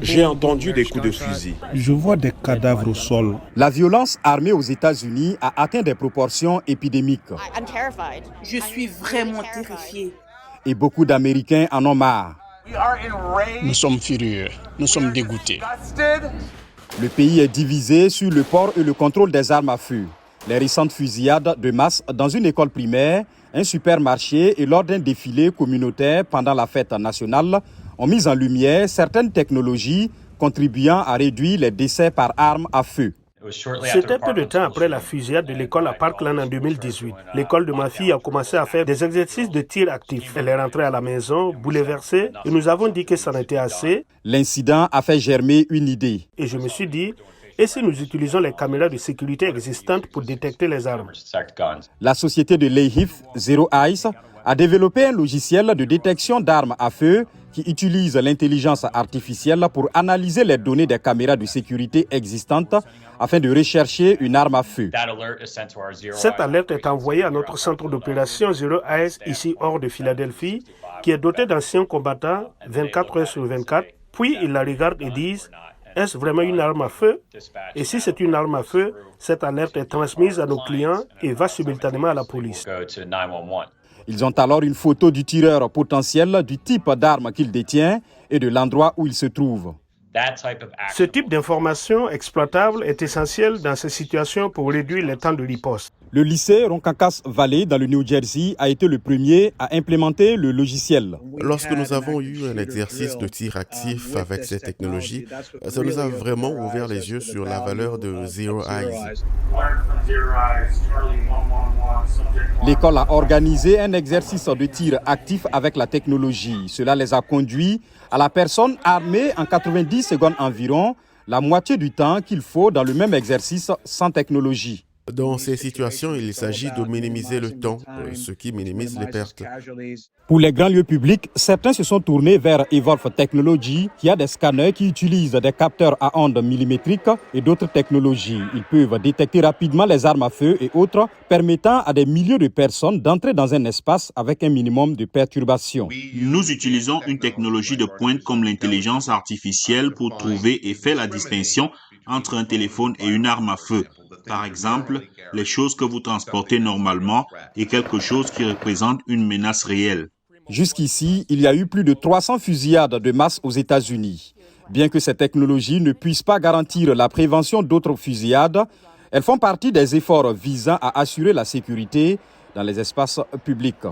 J'ai entendu des coups de fusil. Je vois des cadavres au sol. La violence armée aux États-Unis a atteint des proportions épidémiques. Je suis vraiment terrifiée. Et beaucoup d'Américains en ont marre. Nous sommes furieux, nous sommes dégoûtés. Le pays est divisé sur le port et le contrôle des armes à feu. Les récentes fusillades de masse dans une école primaire, un supermarché et lors d'un défilé communautaire pendant la fête nationale ont mis en lumière certaines technologies contribuant à réduire les décès par armes à feu. C'était peu de temps après la fusillade de l'école à Parkland en 2018. L'école de ma fille a commencé à faire des exercices de tir actif. Elle est rentrée à la maison, bouleversée, et nous avons dit que ça en était assez. L'incident a fait germer une idée. Et je me suis dit, et si nous utilisons les caméras de sécurité existantes pour détecter les armes? La société de Leihif, Zero Eyes, a développé un logiciel de détection d'armes à feu qui utilise l'intelligence artificielle pour analyser les données des caméras de sécurité existantes afin de rechercher une arme à feu. Cette alerte est envoyée à notre centre d'opération Zero Eyes, ici hors de Philadelphie, qui est doté d'anciens combattants 24 heures sur 24. Puis ils la regardent et disent: est-ce vraiment une arme à feu? Et si c'est une arme à feu, cette alerte est transmise à nos clients et va simultanément à la police. Ils ont alors une photo du tireur potentiel, du type d'arme qu'il détient et de l'endroit où il se trouve. Ce type d'information exploitable est essentiel dans ces situations pour réduire les temps de riposte. Le lycée Ronkakas Valley dans le New Jersey a été le premier à implémenter le logiciel. Lorsque nous avons eu un exercice de tir actif avec ces technologies, ça nous a vraiment ouvert les yeux sur la valeur de Zero Eyes. L'école a organisé un exercice de tir actif avec la technologie. Cela les a conduits à la personne armée en 90 secondes environ, la moitié du temps qu'il faut dans le même exercice sans technologie. Dans ces situations, il s'agit de minimiser le temps, ce qui minimise les pertes. Pour les grands lieux publics, certains se sont tournés vers Evolve Technology, qui a des scanners qui utilisent des capteurs à ondes millimétriques et d'autres technologies. Ils peuvent détecter rapidement les armes à feu et autres, permettant à des milliers de personnes d'entrer dans un espace avec un minimum de perturbation. Nous utilisons une technologie de pointe comme l'intelligence artificielle pour trouver et faire la distinction entre un téléphone et une arme à feu. Par exemple, les choses que vous transportez normalement et quelque chose qui représente une menace réelle. Jusqu'ici, il y a eu plus de 300 fusillades de masse aux États-Unis. Bien que ces technologies ne puissent pas garantir la prévention d'autres fusillades, elles font partie des efforts visant à assurer la sécurité dans les espaces publics.